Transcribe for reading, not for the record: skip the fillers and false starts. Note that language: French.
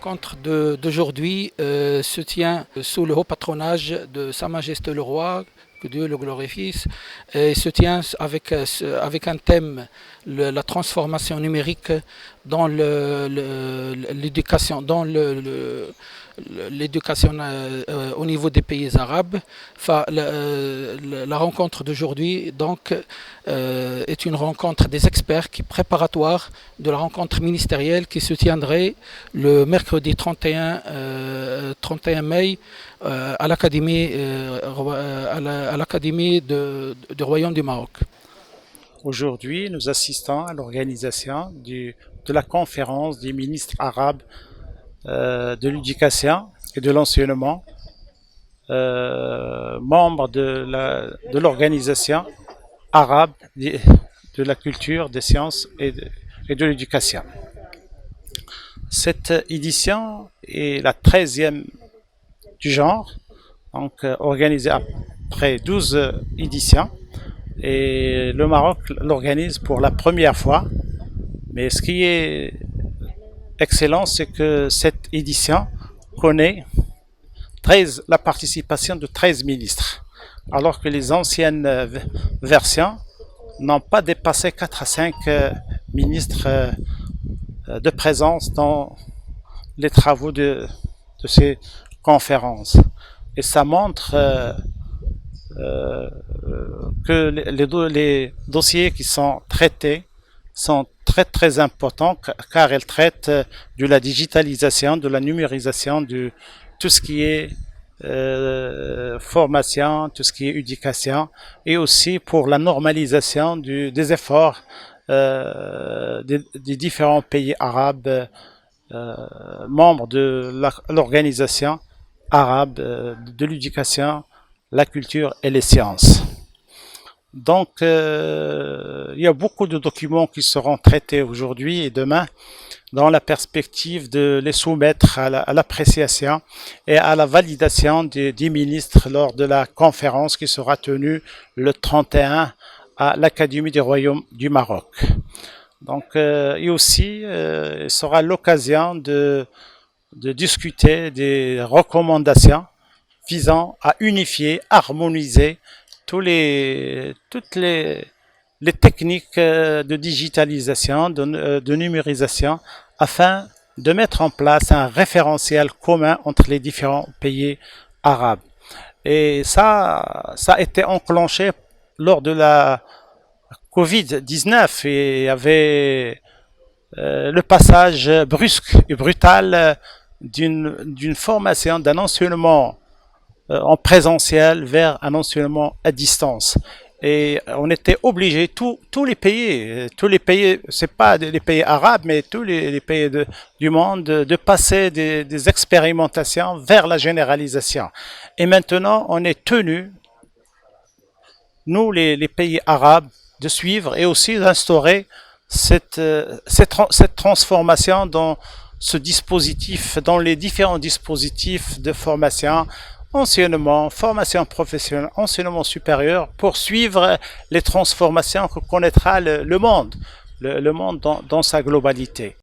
rencontre d'aujourd'hui se tient sous le haut patronage de Sa Majesté le Roi, que Dieu le glorifie, et se tient avec un thème, la transformation numérique dans l'éducation, l'éducation au niveau des pays arabes. Enfin, la rencontre d'aujourd'hui donc est une rencontre des experts préparatoire de la rencontre ministérielle qui se tiendrait le mercredi 31 mai à l'Académie du Royaume du Maroc. Aujourd'hui, nous assistons à l'organisation de la conférence des ministres arabes de l'éducation et de l'enseignement, membres de l'organisation arabe de la culture, des sciences et de l'éducation. Cette édition est la 13e du genre, donc organisée après 12 éditions, et le Maroc l'organise pour la première fois. Mais ce qui est excellent, c'est que cette édition connaît la participation de 13 ministres, alors que les anciennes versions n'ont pas dépassé 4 à 5 ministres de présence dans les travaux de ces conférences. Et ça montre que les dossiers qui sont traités sont très importants, car elles traitent de la digitalisation, de la numérisation, de tout ce qui est formation, tout ce qui est éducation, et aussi pour la normalisation des efforts des différents pays arabes membres de l'organisation arabe de l'éducation, la culture et les sciences. Donc, il y a beaucoup de documents qui seront traités aujourd'hui et demain dans la perspective de les soumettre à l'appréciation et à la validation des ministres lors de la conférence qui sera tenue le 31 à l'Académie du Royaume du Maroc. Donc, et aussi, il sera l'occasion de discuter des recommandations visant à unifier, harmoniser toutes les techniques de digitalisation, de numérisation, afin de mettre en place un référentiel commun entre les différents pays arabes. Et ça a été enclenché lors de la Covid-19, et il y avait le passage brusque et brutal d'une formation, d'un enseignement en présentiel vers un enseignement à distance. Et on était obligé, tous les pays, c'est pas les pays arabes, mais tous les pays du monde, de passer des expérimentations vers la généralisation. Et maintenant, on est tenu, nous les pays arabes, de suivre et aussi d'instaurer cette transformation dans ce dispositif, dans les différents dispositifs de formation, enseignement, formation professionnelle, enseignement supérieur, pour suivre les transformations que connaîtra le monde dans sa globalité.